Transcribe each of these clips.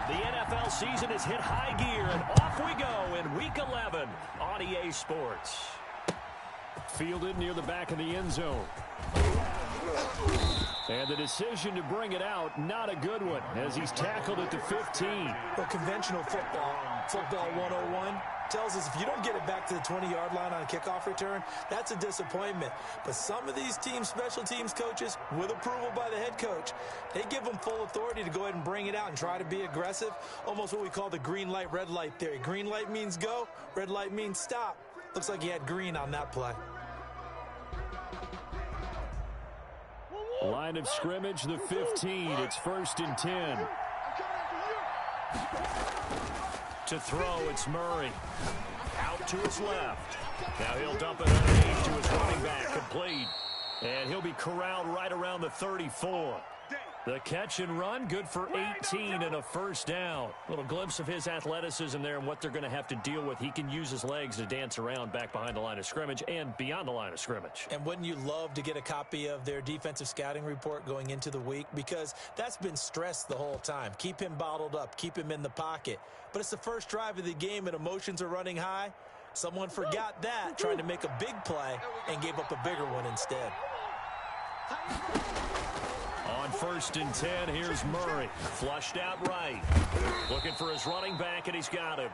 The NFL season has hit high gear, and off we go in Week 11 on EA Sports. Fielded near the back of the end zone. And the decision to bring it out, not a good one, as he's tackled at the 15. Well, conventional football 101, tells us if you don't get it back to the 20-yard line on a kickoff return, that's a disappointment. But some of these teams, special teams coaches, with approval by the head coach, they give them full authority to go ahead and bring it out and try to be aggressive, almost what we call the green light, red light theory. Green light means go, red light means stop. Looks like he had green on that play. Line of scrimmage, the 15. It's 1st and 10. To throw, it's Murray. Out to his left. Now he'll dump it underneath to his running back, complete. And he'll be corralled right around the 34. The catch and run, good for 18 and a first down. Little glimpse of his athleticism there and what they're going to have to deal with. He can use his legs to dance around back behind the line of scrimmage and beyond the line of scrimmage. And wouldn't you love to get a copy of their defensive scouting report going into the week? Because that's been stressed the whole time. Keep him bottled up. Keep him in the pocket. But it's the first drive of the game and emotions are running high. Someone forgot that, trying to make a big play and gave up a bigger one instead. On 1st and 10, here's Murray. Flushed out right. Looking for his running back, and he's got him.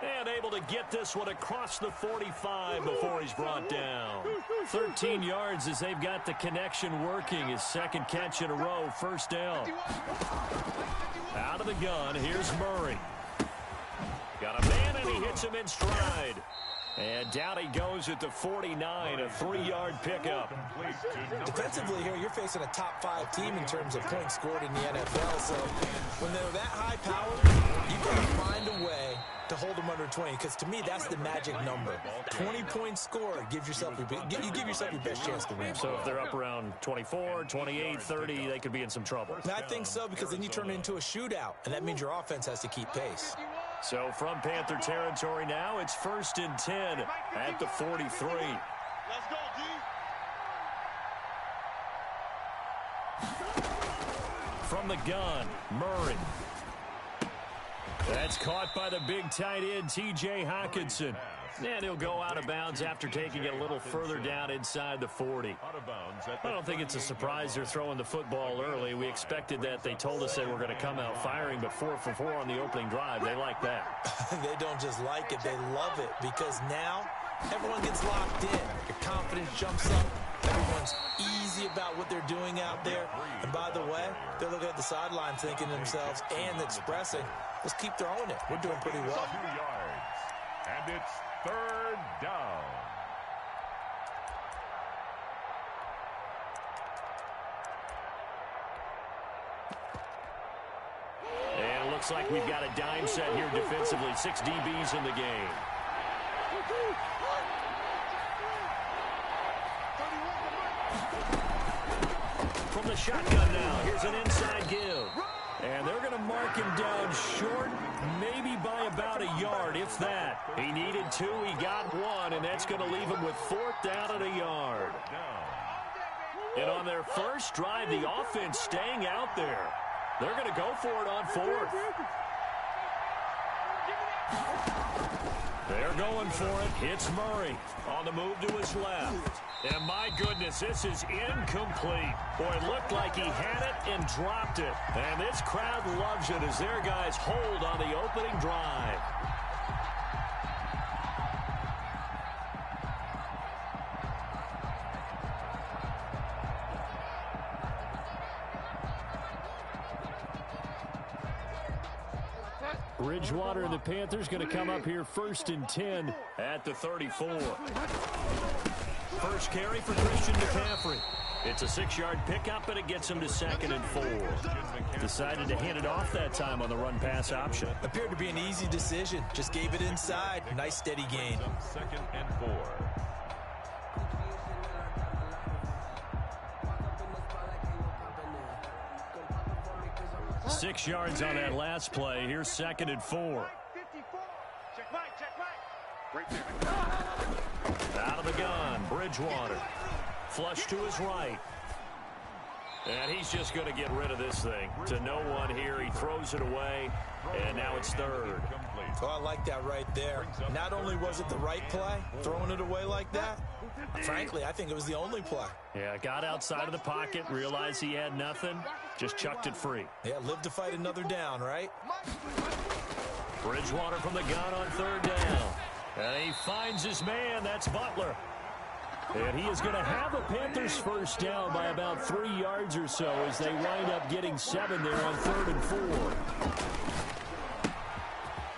And able to get this one across the 45 before he's brought down. 13 yards as they've got the connection working. His second catch in a row, first down. Out of the gun, here's Murray. Got a man, and he hits him in stride. And down he goes at the 49, a 3-yard pickup. Defensively here, you're facing a top-5 team in terms of points scored in the NFL. So when they're that high powered, you've got to find a way to hold them under 20. Because to me, that's the magic number. 20 points scored gives yourself you give yourself your best chance to win. So if they're up around 24, 28, 30, they could be in some trouble. And I think so, because then you turn it into a shootout, and that means your offense has to keep pace. So from Panther territory now, it's 1st and 10 at the 43. Let's go, D. From the gun, Murray. That's caught by the big tight end, T.J. Hockenson. And he'll go out of bounds after taking it a little further down inside the 40. I don't think it's a surprise they're throwing the football early. We expected that. They told us they were going to come out firing, but 4 for 4 on the opening drive. They like that. They don't just like it, they love it, because now everyone gets locked in. Your confidence jumps up. Everyone's easy about what they're doing out there. And by the way, they're looking at the sideline thinking to themselves and expressing, let's keep throwing it. We're doing pretty well. 2 yards. And it's 3rd down. And it looks like we've got a dime set here defensively. 6 DBs in the game. From the shotgun now, here's an inside give. And they're going to mark him down short, maybe by about a yard, if that. He needed 2, he got 1, and that's going to leave him with 4th down and a yard. And on their first drive, the offense staying out there. They're going to go for it on 4th. They're going for it. It's Murray on the move to his left. And my goodness, this is incomplete. Boy, it looked like he had it and dropped it. And this crowd loves it as their guys hold on the opening drive. Bridgewater and the Panthers going to come up here 1st and 10 at the 34. First carry for Christian McCaffrey. It's a 6-yard pickup, and it gets him to 2nd and 4. Decided to hand it off that time on the run-pass option. Appeared to be an easy decision. Just gave it inside. Nice, steady gain. 2nd and 4. Six yards on that last play. Here's 2nd and 4. Out of the gun, Bridgewater. Flush to his right. And he's just going to get rid of this thing. To no one here, he throws it away, and now it's third. Oh, I like that right there. Not only was it the right play, throwing it away like that, frankly, I think it was the only play. Yeah, got outside of the pocket, realized he had nothing, just chucked it free. Yeah, live to fight another down, right? Bridgewater from the gun on third down. And he finds his man. That's Butler. And he is going to have a Panthers first down by about 3 yards or so as they wind up getting 7 there on 3rd and 4.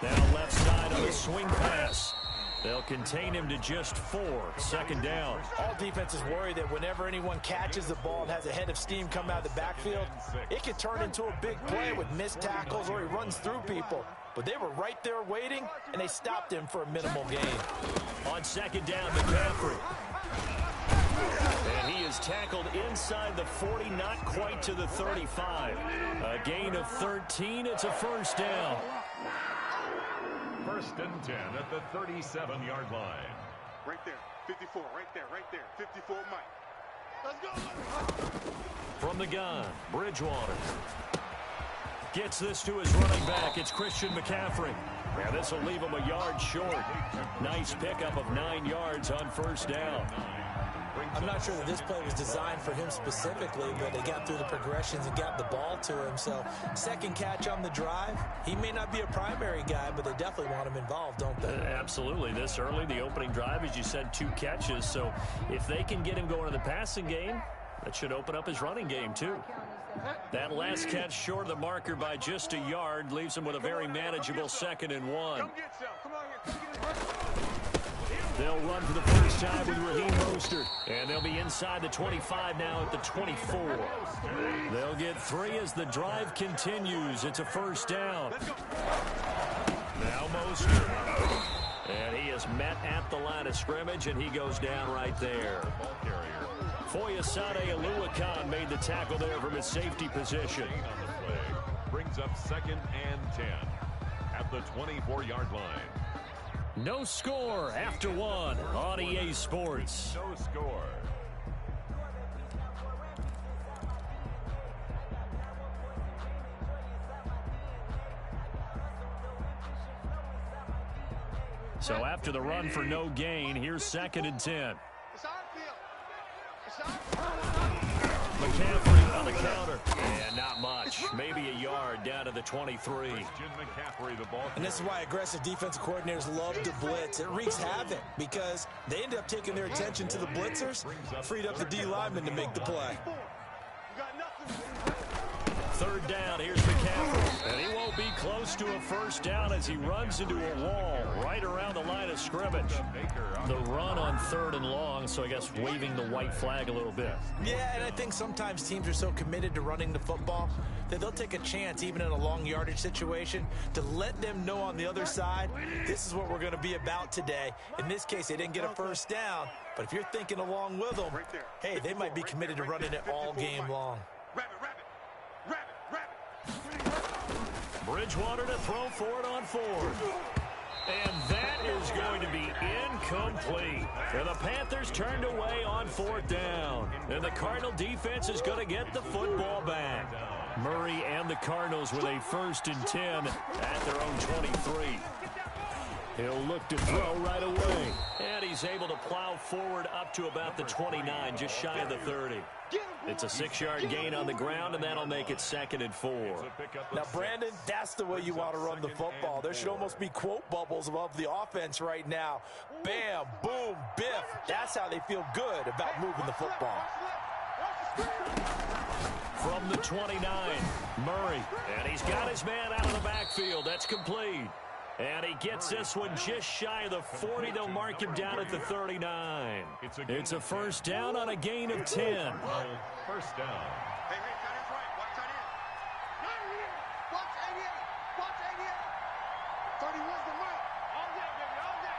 Now left side on a swing pass. They'll contain him to just 4. 2nd down. All defenses worry that whenever anyone catches the ball and has a head of steam come out of the backfield, it can turn into a big play with missed tackles or he runs through people. But they were right there waiting, and they stopped him for a minimal gain. On 2nd down, McCaffrey. And he is tackled inside the 40, not quite to the 35. A gain of 13. It's a first down. 1st and 10 at the 37-yard line. Right there, 54, right there, 54, Mike. Let's go. From the gun, Bridgewater. Gets this to his running back. It's Christian McCaffrey. Yeah, this will leave him a yard short. Nice pickup of 9 yards on first down. I'm not sure that this play was designed for him specifically, but they got through the progressions and got the ball to him. So, second catch on the drive. He may not be a primary guy, but they definitely want him involved, don't they? Absolutely. This early, the opening drive, as you said, 2 catches. So, if they can get him going in the passing game, that should open up his running game, too. That last catch short of the marker by just a yard leaves him with a very manageable 2nd and 1. They'll run for the first time with Raheem Mostert. And they'll be inside the 25 now at the 24. They'll get 3 as the drive continues. It's a first down. Now Mostert. And he is met at the line of scrimmage, and he goes down right there. Foyesade Oluwakan made the tackle there from his safety position. Brings up 2nd and 10 at the 24-yard line. No score after 1 on EA Sports. No score. So after the run for no gain, here's 2nd and 10. McCaffrey on the counter. And not much. Maybe a yard down to the 23. And this is why aggressive defensive coordinators love to blitz. It wreaks havoc because they end up taking their attention to the blitzers, freed up the D lineman to make the play. 3rd down, here's McCaffrey. And he won't be close to a first down as he runs into a wall right around the line of scrimmage. The run on 3rd and long, so I guess waving the white flag a little bit. Yeah, and I think sometimes teams are so committed to running the football that they'll take a chance, even in a long yardage situation, to let them know on the other side, this is what we're going to be about today. In this case, they didn't get a first down, but if you're thinking along with them, hey, they might be committed to running it all game long. Bridgewater to throw for it on 4th. And that is going to be incomplete. And the Panthers turned away on 4th down. And the Cardinal defense is going to get the football back. Murray and the Cardinals with a 1st and 10 at their own 23. He'll look to throw right away. And he's able to plow forward up to about the 29, just shy of the 30. It's a 6-yard gain on the ground, and that'll make it 2nd and 4. Now, Brandon, that's the way you want to run the football. There should almost be quote bubbles above the offense right now. Bam, boom, biff. That's how they feel good about moving the football. From the 29, Murray. And he's got his man out of the backfield. That's complete. And he gets this one just shy of the 40. They'll mark him down at the 39. It's a first down on a gain of 10. First down. Hey, tight end's right. Watch tight end. Watch 88. Watch 88. 31's the right. All day, baby. All day.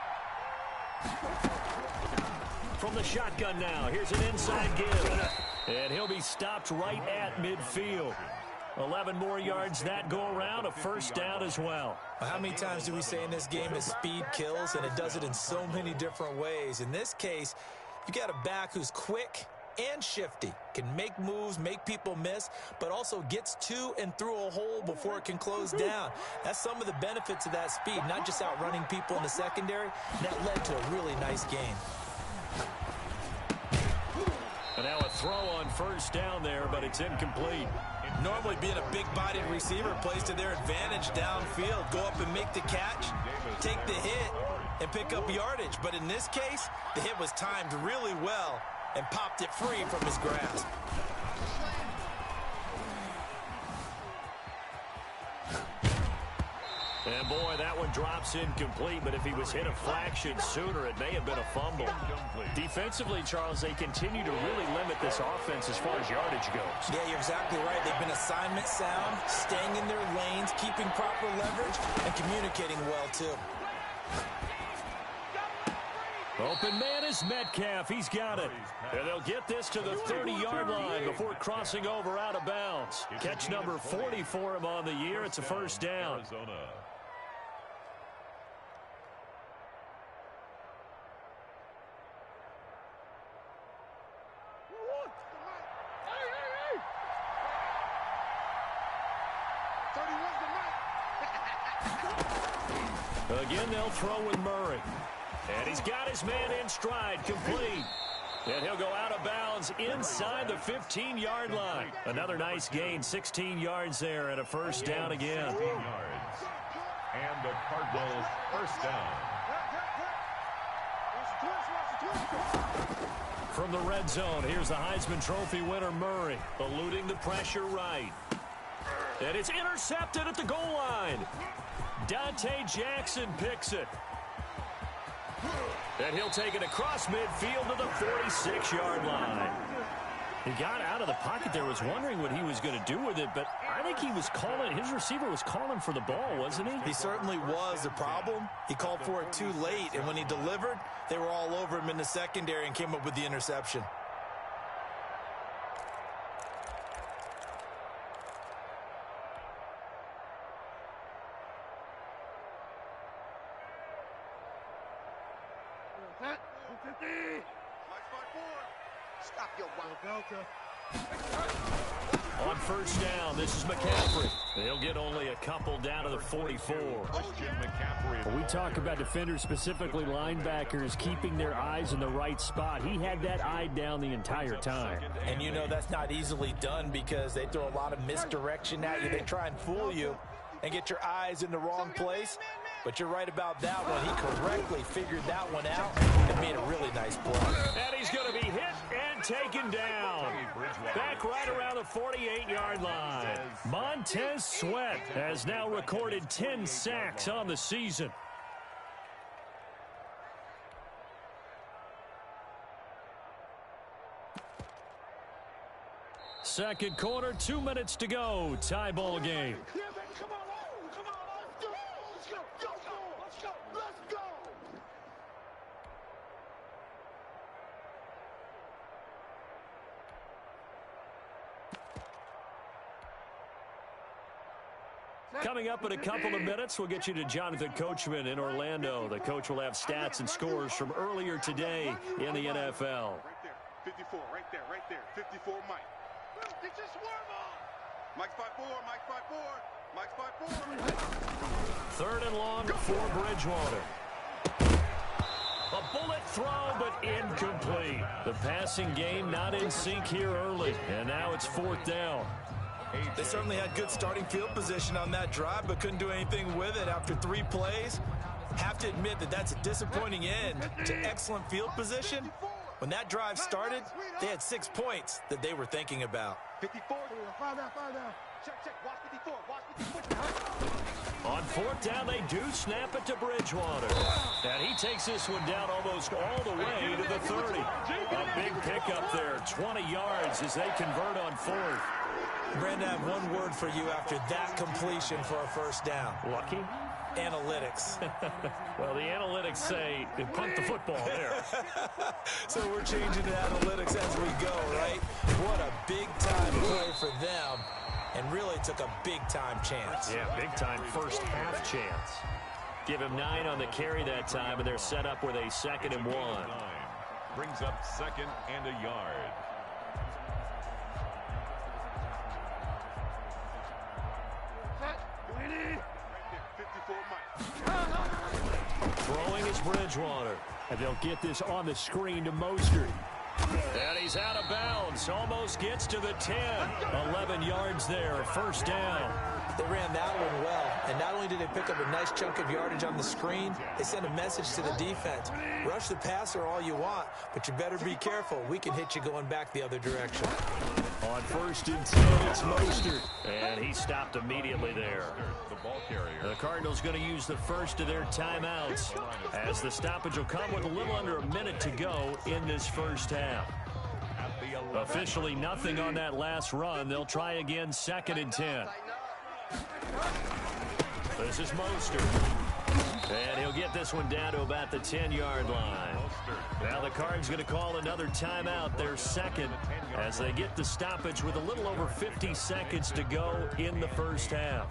From the shotgun now, here's an inside give. And he'll be stopped right at midfield. 11 more yards that go around, a first down as well. How many times do we say in this game that speed kills, and it does it in so many different ways? In this case, you got a back who's quick, and shifty. Can make moves, make people miss, but also gets to and through a hole before it can close down. That's some of the benefits of that speed, not just outrunning people in the secondary. That led to a really nice game. And now a throw on first down there, but it's incomplete. Normally being a big-bodied receiver plays to their advantage downfield. Go up and make the catch, take the hit, and pick up yardage. But in this case, the hit was timed really well and popped it free from his grasp. And boy, that one drops incomplete, but if he was hit a fraction sooner, it may have been a fumble. Defensively, Charles, they continue to really limit this offense as far as yardage goes. Yeah, you're exactly right. They've been assignment sound, staying in their lanes, keeping proper leverage, and communicating well, too. Open man is Metcalf. He's got it. And they'll get this to the 30-yard line before crossing over out of bounds. Catch number 40 for him on the year. It's a first down. Again, they'll throw with Murray. And he's got his man in stride, complete. And he'll go out of bounds inside the 15-yard line. Another nice gain, 16 yards there, and a first down again. 16 yards. And the Cardinals first down. From the red zone, here's the Heisman Trophy winner, Murray, eluding the pressure right. And it's intercepted at the goal line. Dante Jackson picks it. And he'll take it across midfield to the 46-yard line. He got out of the pocket there, was wondering what he was going to do with it, but I think he was calling, his receiver was calling for the ball, wasn't he? He certainly was. The problem, he called for it too late, and when he delivered, they were all over him in the secondary and came up with the interception. On first down, this is McCaffrey. They'll get only a couple down to the 44. When we talk about defenders, specifically linebackers, keeping their eyes in the right spot, he had that eye down the entire time. And you know that's not easily done because they throw a lot of misdirection at you. They try and fool you and get your eyes in the wrong place. But you're right about that one. He correctly figured that one out and made a really nice play. And he's going to be hit and taken down. Back right around the 48-yard line. Montez Sweat has now recorded 10 sacks on the season. Second quarter, 2 minutes to go. Tie ball game. Coming up in a couple of minutes, we'll get you to Jonathan Coachman in Orlando. The coach will have stats and scores from earlier today in the NFL. Right there, 54, right there, 54, Mike. Get your swerve on. Mike's 5'4", Mike's 5'4", Mike's 5'4". Third and long for Bridgewater. A bullet throw, but incomplete. The passing game not in sync here early, and now it's fourth down. They certainly had good starting field position on that drive, but couldn't do anything with it after 3 plays. Have to admit that that's a disappointing end to excellent field position. When that drive started, they had 6 points that they were thinking about. 54, fire down. Check, watch 54, watch 54. On fourth down, they do snap it to Bridgewater. And he takes this one down almost all the way to the 30. A big pickup there, 20 yards as they convert on fourth. Brandon, I have one word for you after that completion for a first down. Lucky? Analytics. Well, the analytics say punt the football there. So we're changing to analytics as we go, right? What a big-time play for them, and really took a big-time chance. Yeah, big-time first half chance. Give him 9 on the carry that time, and they're set up with a 2nd and 1. Brings up 2nd and a yard. Throwing is Bridgewater. And they'll get this on the screen to Mostert. And he's out of bounds. Almost gets to the 10. 11 yards there. First down. They ran that one well, and not only did they pick up a nice chunk of yardage on the screen, they sent a message to the defense. Rush the passer all you want, but you better be careful. We can hit you going back the other direction. On first and 10, it's Mostert. And he stopped immediately there. The Cardinals going to use the first of their timeouts, as the stoppage will come with a little under a minute to go in this first half. Officially nothing on that last run. They'll try again, second and 10. This is Mostert. And he'll get this one down to about the 10-yard line. Now the Cards going to call another timeout, their second, as they get the stoppage with a little over 50 seconds to go in the first half.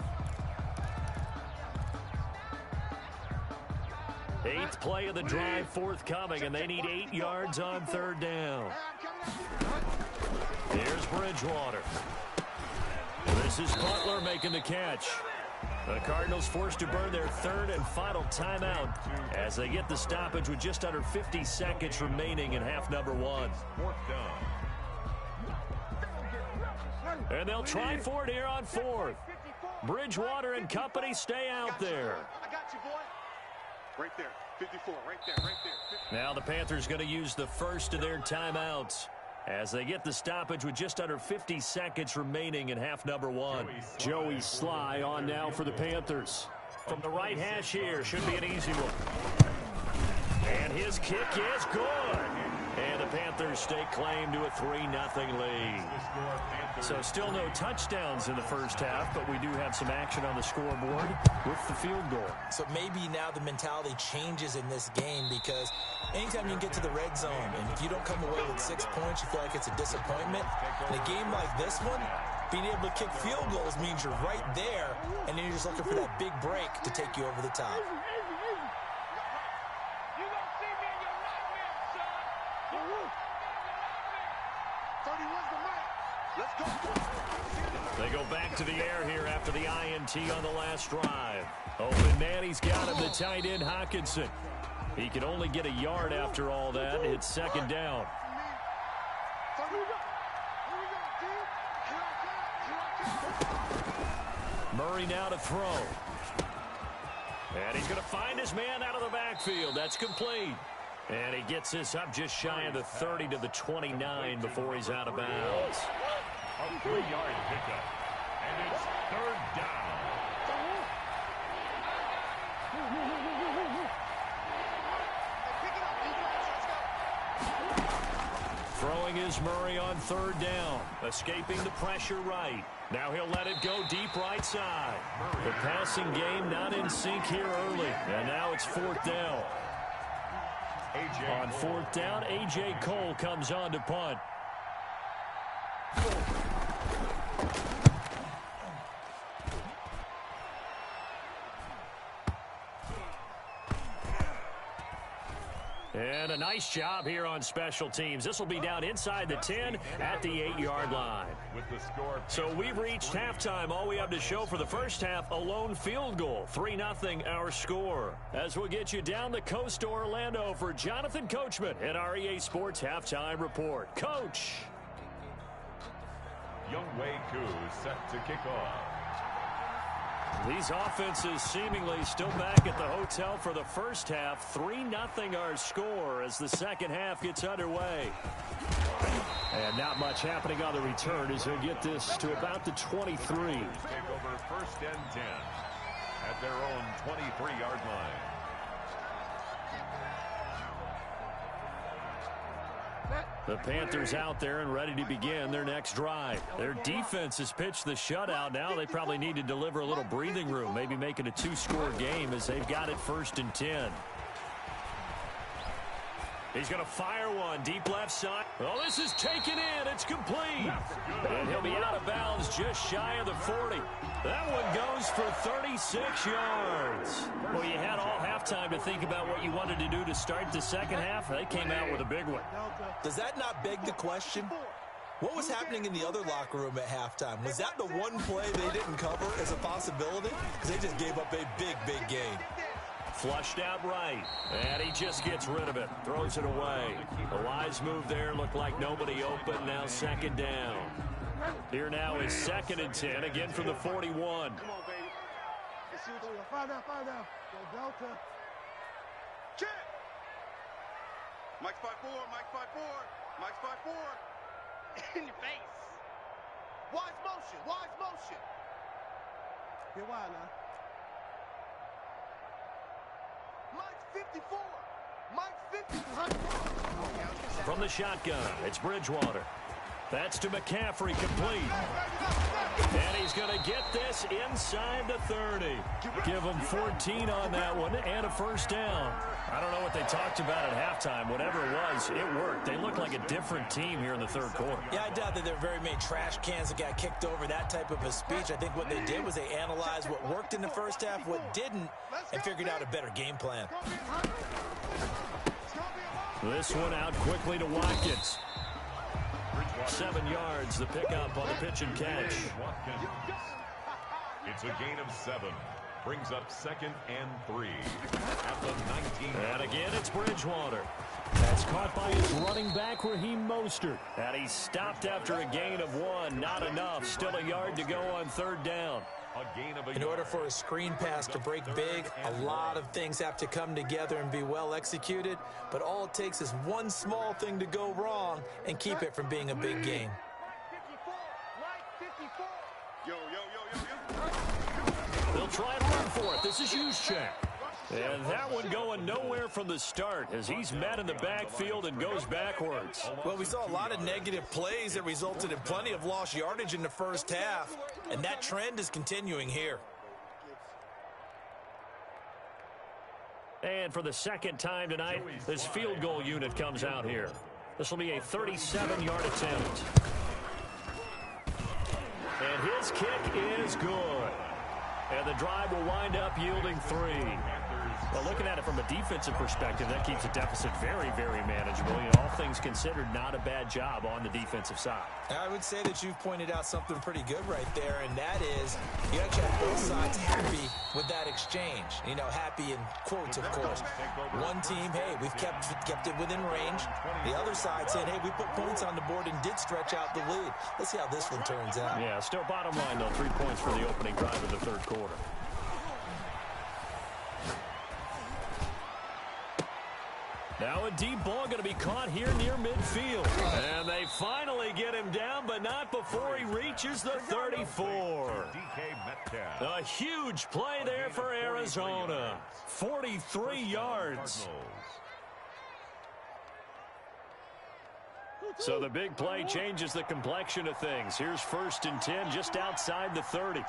8th play of the drive forthcoming, and they need 8 yards on third down. Here's Bridgewater. This is Butler making the catch. The Cardinals forced to burn their third and final timeout as they get the stoppage with just under 50 seconds remaining in half number 1. And they'll try for it here on 4th. Bridgewater and company stay out there. I got you, boy. Right there, 54, right there, right there. Now the Panthers going to use the first of their timeouts as they get the stoppage with just under 50 seconds remaining in half number 1. Joey Sly on now for the Panthers. From the right hash here, should be an easy one. And his kick is good. And the Panthers stake claim to a 3-0 lead. So still no touchdowns in the first half, but we do have some action on the scoreboard with the field goal. So maybe now the mentality changes in this game, because anytime you can get to the red zone, and if you don't come away with 6 points, you feel like it's a disappointment. In a game like this one, being able to kick field goals means you're right there, and then you're just looking for that big break to take you over the top. They go back to the air here after the INT on the last drive. Open man, he's got him, the tight end Hockenson. He can only get a yard after all that. It's second down. Murray now to throw. And he's going to find his man out of the backfield. That's complete. And he gets this up just shy of the 30 to the 29 before he's out of bounds. A 3-yard pickup. And it's third down. Throwing is Murray on third down. Escaping the pressure right. Now he'll let it go deep right side. The passing game not in sync here early. And now it's fourth down. On fourth down, A.J. Cole comes on to punt. And a nice job here on special teams. This will be down inside the 10 at the 8-yard line. So we've reached halftime. All we have to show for the first half, a lone field goal. 3-0 our score. As we'll get you down the coast to Orlando for Jonathan Coachman at our EA Sports Halftime Report. Coach. Younghoe Koo set to kick off. These offenses seemingly still back at the hotel for the first half. 3-0 our score as the second half gets underway. And not much happening on the return as he'll get this to about the 23. Take over first and 10 at their own 23-yard line. The Panthers out there and ready to begin their next drive. Their defense has pitched the shutout. Now they probably need to deliver a little breathing room, maybe make it a 2-score game as they've got it first and 10. He's going to fire one deep left side. Oh, this is taken in. It's complete. And he'll be out of bounds just shy of the 40. That one goes for 36 yards. Well, you had all halftime to think about what you wanted to do to start the second half. They came out with a big one. Does that not beg the question? What was happening in the other locker room at halftime? Was that the one play they didn't cover as a possibility? Because they just gave up a big, big gain. Flushed out right, and he just gets rid of it, throws it away. The wise move there, looked like nobody open, now second down. Here now is 2nd and 10, again from the 41. Come on, baby. Let's see what you got. Find out. Go Delta. Check. Mike's 5'4", Mike's 5'4", Mike's 5'4". In your face. Wise motion. Get wide now. Mike's 54. Mike's 54. From the shotgun, it's Bridgewater. That's to McCaffrey, complete. And he's going to get this inside the 30. Give him 14 on that one and a first down. I don't know what they talked about at halftime. Whatever it was, it worked. They look like a different team here in the third quarter. Yeah, I doubt that there are very many trash cans that got kicked over, that type of a speech. I think what they did was they analyzed what worked in the first half, what didn't, and figured out a better game plan. This one out quickly to Watkins. 7 yards, the pickup on the pitch and catch. It's a gain of 7. Brings up 2nd and 3 at the 19. And again, it's Bridgewater. That's caught by his running back, Raheem Mostert. And he stopped after a gain of 1. Not enough. Still a yard to go on 3rd down. In order for a screen pass to break big, a lot of things have to come together and be well executed. But all it takes is one small thing to go wrong and keep it from being a big gain. 54. Right 54. Yo. They'll try and run for it. This is Juszczyk. And that one going nowhere from the start as he's met in the backfield and goes backwards. Well, we saw a lot of negative plays that resulted in plenty of lost yardage in the first half, and that trend is continuing here. And for the 2nd time tonight, this field goal unit comes out here. This will be a 37-yard attempt. And his kick is good. And the drive will wind up yielding 3. Well, looking at it from a defensive perspective, that keeps the deficit very, very manageable. You know, all things considered, not a bad job on the defensive side. I would say that you've pointed out something pretty good right there, and that is you actually have both sides happy with that exchange. You know, happy in quotes, of course. One team, hey, we've kept it within range. The other side saying, hey, we put points on the board and did stretch out the lead. Let's see how this one turns out. Yeah, still bottom line, though, 3 points for the opening drive of the 3rd quarter. Now a deep ball going to be caught here near midfield. And they finally get him down, but not before he reaches the 34. A huge play there for Arizona. 43 yards. So the big play changes the complexion of things. Here's 1st and 10 just outside the 30.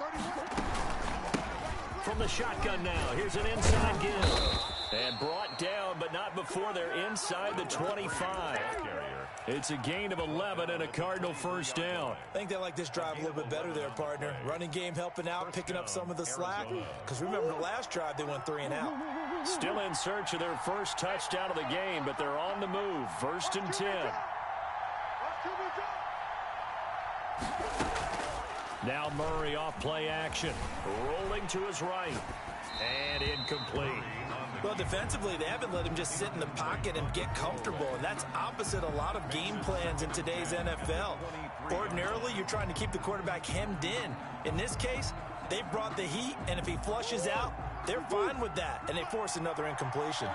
From the shotgun now, here's an inside give. And brought down, but not before they're inside the 25. It's a gain of 11 and a Cardinal first down. I think they like this drive a little bit better there, partner. Running game helping out, picking up some of the slack. Because remember the last drive, they went 3 and out. Still in search of their first touchdown of the game, but they're on the move. 1st and 10. Now Murray off play action. Rolling to his right. And incomplete. Well, defensively, they haven't let him just sit in the pocket and get comfortable, and that's opposite a lot of game plans in today's NFL. Ordinarily, you're trying to keep the quarterback hemmed in. In this case, they've brought the heat, and if he flushes out, they're fine with that, and they force another incompletion.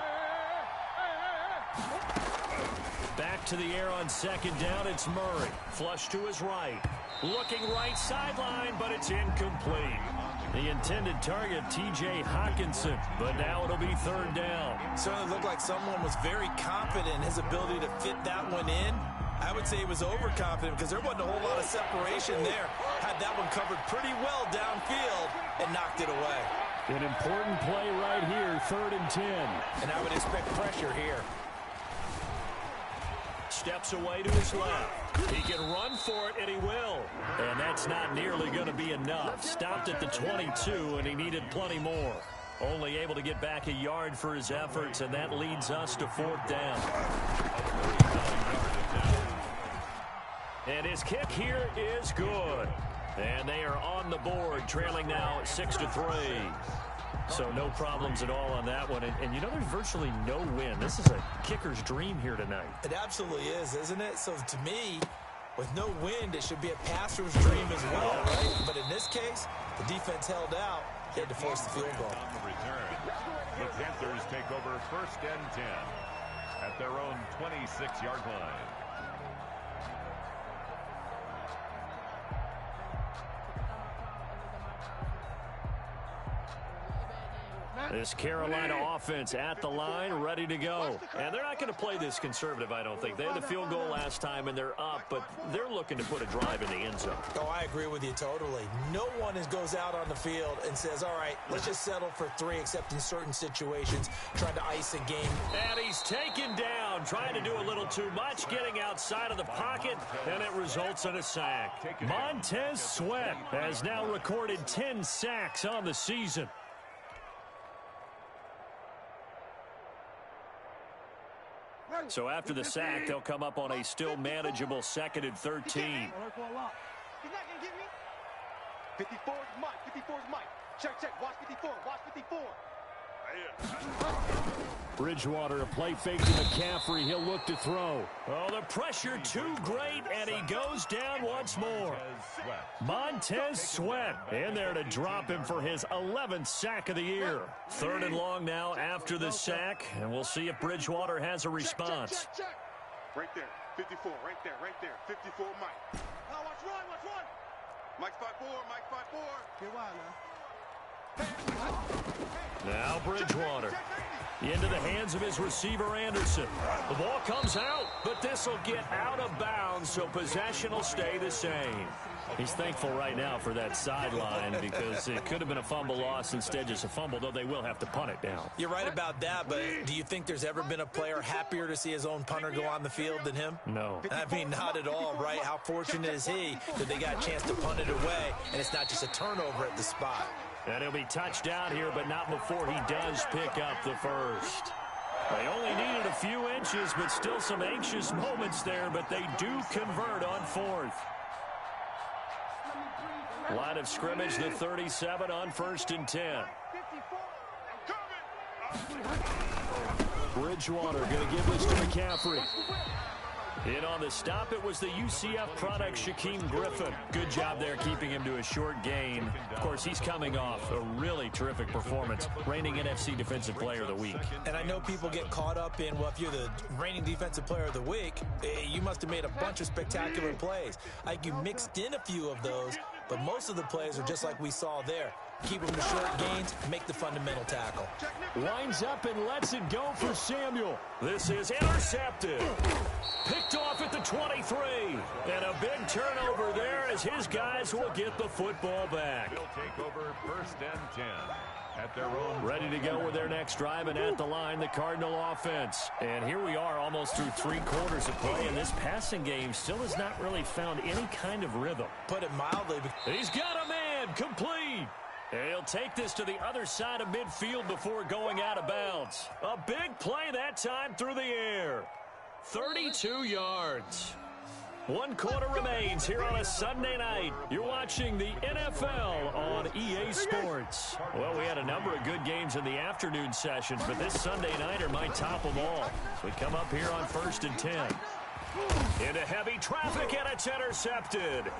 Back to the air on 2nd down, it's Murray. Flush to his right. Looking right sideline, but it's incomplete. The intended target, T.J. Hawkinson, but now it'll be 3rd down. Certainly looked like someone was very confident in his ability to fit that one in. I would say he was overconfident because there wasn't a whole lot of separation there. Had that one covered pretty well downfield and knocked it away. An important play right here, 3rd and 10. And I would expect pressure here. Steps away to his left. He can run for it, and he will. And that's not nearly going to be enough. Stopped at the 22, and he needed plenty more. Only able to get back a yard for his efforts, and that leads us to 4th down. And his kick here is good. And they are on the board, trailing now 6-3. So no problems at all on that one. And you know, there's virtually no win. This is a kicker's dream here tonight. It absolutely is, isn't it? So to me, with no wind, it should be a passer's dream as well, right? But in this case, the defense held out. They had to force the field goal. On the return, the Panthers take over 1st and 10 at their own 26-yard line. This Carolina offense at the line, ready to go. And they're not going to play this conservative, I don't think. They had the field goal last time, and they're up, but they're looking to put a drive in the end zone. Oh, I agree with you totally. No one goes out on the field and says, all right, let's just settle for 3, except in certain situations, trying to ice a game. And he's taken down, trying to do a little too much, getting outside of the pocket, and it results in a sack. Montez Sweat has now recorded 10 sacks on the season. So after the sack, they'll come up on a still manageable 2nd and 13. He's not going to get me. 54 is Mike. 54 is Mike. Check. Watch 54. Watch 54. Bridgewater, a play fake to McCaffrey. He'll look to throw. Oh, the pressure too great, and he goes down once more. Montez Sweat in there to drop him for his 11th sack of the year. 3rd and long now after the sack, and we'll see if Bridgewater has a response. Check. Right there. 54. Right there. 54 Mike. Oh, watch run. Mike's 5-4. Mike's 5-4. Get wild now. Now Bridgewater into the hands of his receiver Anderson. The ball comes out, but this will get out of bounds, so possession will stay the same. He's thankful right now for that sideline because it could have been a fumble loss, instead just a fumble, though they will have to punt it down. You're right about that, but do you think there's ever been a player happier to see his own punter go on the field than him? No. I mean, not at all, right? How fortunate is he that they got a chance to punt it away, and it's not just a turnover at the spot. And he'll be touched down here, but not before he does pick up the first. They only needed a few inches, but still some anxious moments there, but they do convert on 4th. Line of scrimmage, the 37 on 1st and 10. Bridgewater going to give this to McCaffrey. In on the stop, it was the UCF product, Shaquem Griffin. Good job there keeping him to a short gain. Of course, he's coming off a really terrific performance, reigning NFC Defensive Player of the Week. And I know people get caught up in, well, if you're the reigning Defensive Player of the Week, you must have made a bunch of spectacular plays. Like you mixed in a few of those, but most of the plays are just like we saw there. Keep them to short gains, make the fundamental tackle. Winds up and lets it go for Samuel. This is intercepted. Picked off at the 23. And a big turnover there as his guys will get the football back. He'll take over 1st and 10 at their own. Ready to go with their next drive, and at the line, the Cardinal offense. And here we are almost through 3 quarters of play, and this passing game still has not really found any kind of rhythm. Put it mildly. He's got a man, complete. And he'll take this to the other side of midfield before going out of bounds. A big play that time through the air. 32 yards. 1 quarter remains here on a Sunday night. You're watching the NFL on EA Sports. Well, we had a number of good games in the afternoon sessions, but this Sunday nighter might top them all. So we come up here on 1st and 10. Into heavy traffic, and it's intercepted.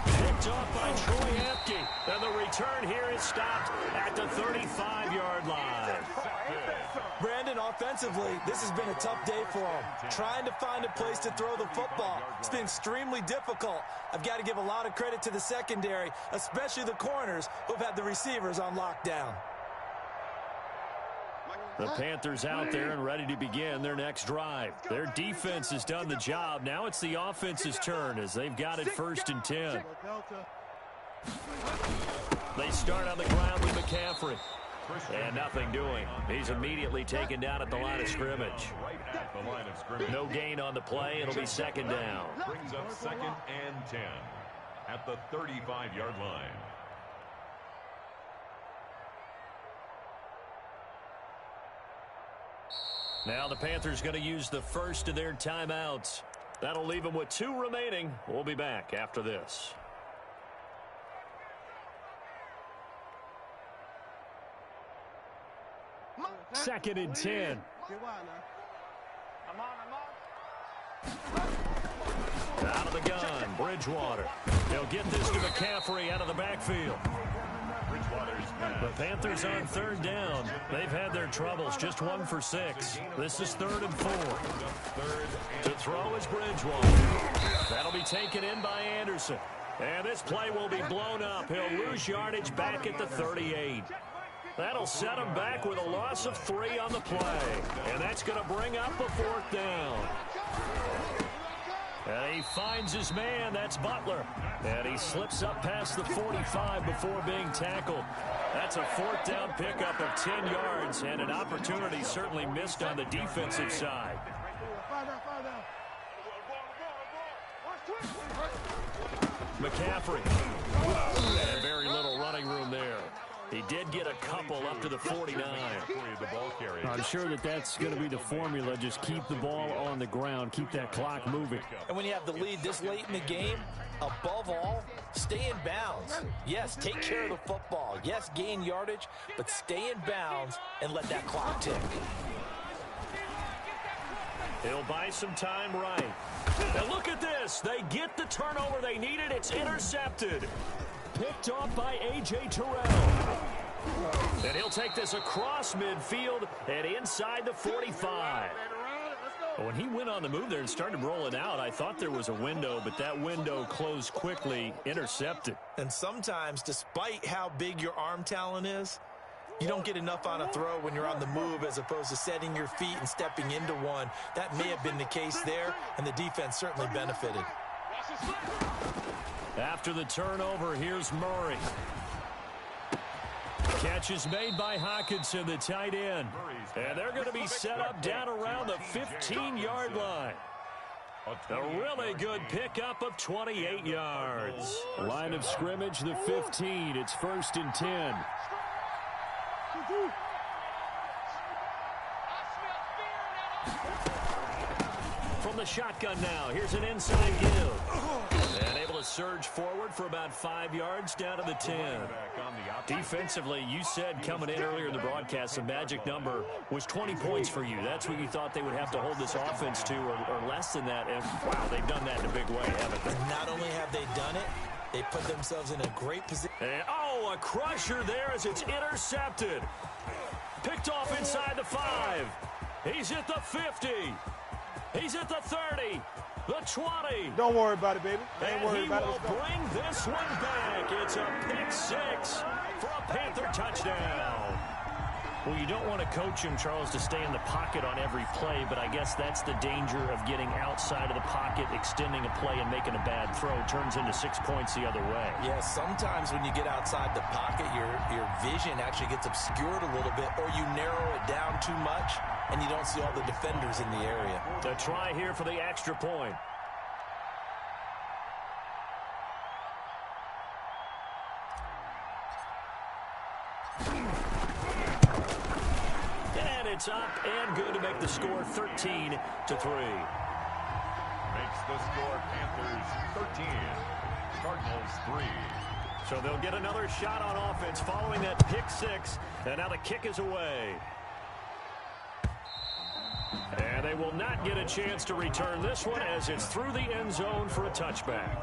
Picked off by Troy Apke. And the return here is stopped at the 35-yard line. Brandon, offensively, this has been a tough day for him. Trying to find a place to throw the football. It's been extremely difficult. I've got to give a lot of credit to the secondary, especially the corners who've had the receivers on lockdown. The Panthers out there and ready to begin their next drive. Their defense has done the job. Now it's the offense's turn as they've got it 1st and 10. They start on the ground with McCaffrey. And nothing doing. He's immediately taken down at the line of scrimmage. No gain on the play. It'll be 2nd down. Brings up 2nd and 10 at the 35-yard line. Now the Panthers going to use the first of their timeouts. That'll leave him with 2 remaining. We'll be back after this. Second and 10. Out of the gun, Bridgewater. They'll get this to McCaffrey out of the backfield. The Panthers on 3rd down. They've had their troubles, just 1 for 6. This is 3rd and 4. To throw is Bridgewater. That'll be taken in by Anderson. And this play will be blown up. He'll lose yardage back at the 38. That'll set him back with a loss of 3 on the play. And that's going to bring up a 4th down. And he finds his man. That's Butler. And he slips up past the 45 before being tackled. That's a 4th down pickup of 10 yards and an opportunity certainly missed on the defensive side. McCaffrey. And very little running room there. He did get a couple up to the 49. I'm sure that's going to be the formula. Just keep the ball on the ground. Keep that clock moving. And when you have the lead this late in the game, above all, stay in bounds. Yes, take care of the football. Yes, gain yardage, but stay in bounds and let that clock tick. He'll buy some time right. And look at this. They get the turnover they needed. It's intercepted. Picked off by A.J. Terrell. And he'll take this across midfield and inside the 45. When he went on the move there and started rolling out, I thought there was a window, but that window closed quickly, intercepted. And sometimes, despite how big your arm talent is, you don't get enough on a throw when you're on the move as opposed to setting your feet and stepping into one. That may have been the case there, and the defense certainly benefited. After the turnover, here's Murray. Catch is made by Hockenson, the tight end. And they're going to be set up down around the 15-yard line. A really good pickup of 28 yards. Line of scrimmage, the 15. It's 1st and 10. From the shotgun now, here's an inside give. And able to surge forward for about 5 yards down to the 10. Defensively, you said coming in earlier in the broadcast, the magic number was 20 points for you. That's what you thought they would have to hold this offense to, or less than that. And, wow, they've done that in a big way, haven't they? Not only have they done it, they put themselves in a great position. And, oh, a crusher there as it's intercepted. Picked off inside the 5. He's at the 50. He's at the 30. The 20. Don't worry about it, baby. And he will bring this one back. It's a pick 6 for a Panther touchdown. Well, you don't want to coach him, Charles, to stay in the pocket on every play, but I guess that's the danger of getting outside of the pocket, extending a play, and making a bad throw. Turns into 6 points the other way. Yeah, sometimes when you get outside the pocket, your vision actually gets obscured a little bit, or you narrow it down too much, and you don't see all the defenders in the area. A try here for the extra point. And it's up and good to make the score 13-3. Makes the score Panthers 13, Cardinals 3. So they'll get another shot on offense following that pick 6, and now the kick is away. And they will not get a chance to return this one as it's through the end zone for a touchback.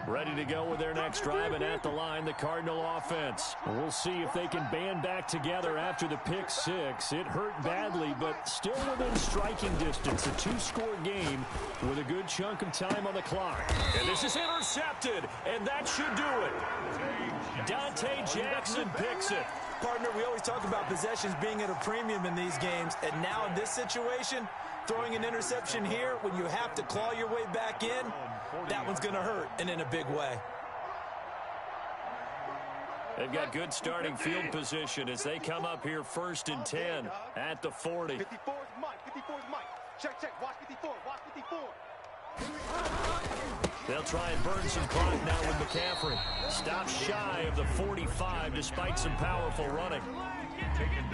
Ready to go with their next drive, and at the line, the Cardinal offense. We'll see if they can band back together after the pick 6. It hurt badly, but still within striking distance. A 2-score game with a good chunk of time on the clock. And this is intercepted, and that should do it. Dante Jackson picks it. Partner, we always talk about possessions being at a premium in these games, and now in this situation, throwing an interception here when you have to claw your way back in, that one's going to hurt, and in a big way. They've got good starting field position as they come up here 1st and 10 at the 40. 54's Mike. 54's Mike. Check. Watch 54. Watch 54. They'll try and burn some clock now with McCaffrey. Stops shy of the 45 despite some powerful running.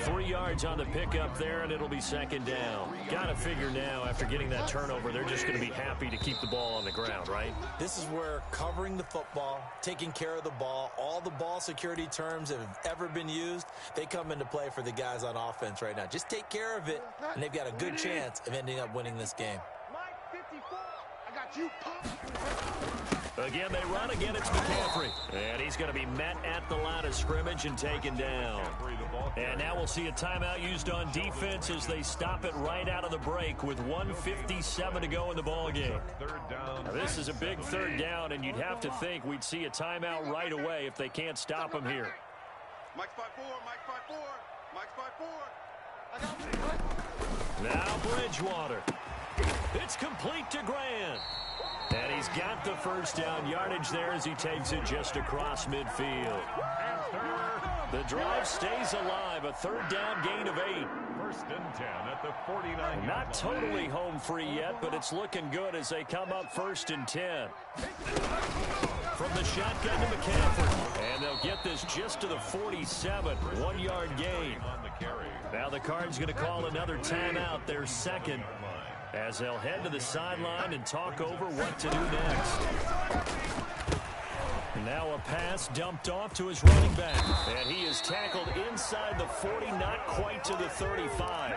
3 yards on the pickup there, and it'll be second down. Got to figure now, after getting that turnover, they're just going to be happy to keep the ball on the ground, right? This is where covering the football, taking care of the ball, all the ball security terms that have ever been used, they come into play for the guys on offense right now. Just take care of it, and they've got a good chance of ending up winning this game. Mike 54, I got you, pop. Again, they run. Again, it's McCaffrey. And he's going to be met at the line of scrimmage and taken down. And now we'll see a timeout used on defense as they stop it right out of the break with 1:57 to go in the ballgame. Now, this is a big third down, and you'd have to think we'd see a timeout right away if they can't stop him here. Mike's 5-4, Mike's 5-4, Mike's 5-4. Now Bridgewater. It's complete to Grant. And he's got the first down yardage there as he takes it just across midfield. The drive stays alive. A third down gain of 8. First and 10 at the 49. Not totally home free yet, but it's looking good as they come up first and 10. From the shotgun to McCaffrey. And they'll get this just to the 47. 1-yard gain. Now the Cards going to call another timeout, their second, as they'll head to the sideline and talk over what to do next. Now a pass dumped off to his running back. And he is tackled inside the 40, not quite to the 35.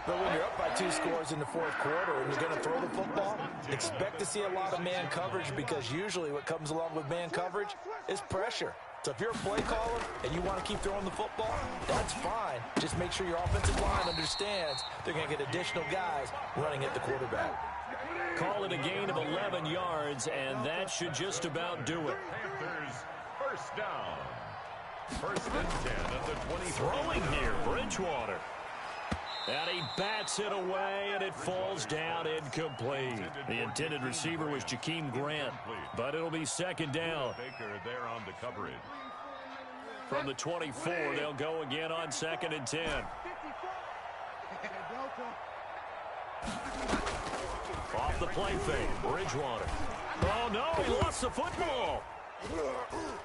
But when you're up by 2 scores in the fourth quarter and you're going to throw the football, expect to see a lot of man coverage, because usually what comes along with man coverage is pressure. So if you're a play caller and you want to keep throwing the football, that's fine. Just make sure your offensive line understands they're going to get additional guys running at the quarterback. Call it a gain of 11 yards, and that should just about do it. Panthers first down. First and 10 at the 20. Throwing here, Bridgewater. And he bats it away, and it falls down incomplete. The intended receiver was Jakeem Grant, but it'll be second down. Baker there on the coverage. From the 24, they'll go again on second and 10. Off the play fake, Bridgewater. Oh, no, he lost the football.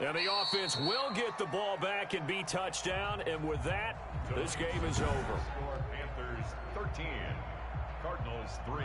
And the offense will get the ball back and be touchdown, and with that, this game is over. Panthers 13, Cardinals 3.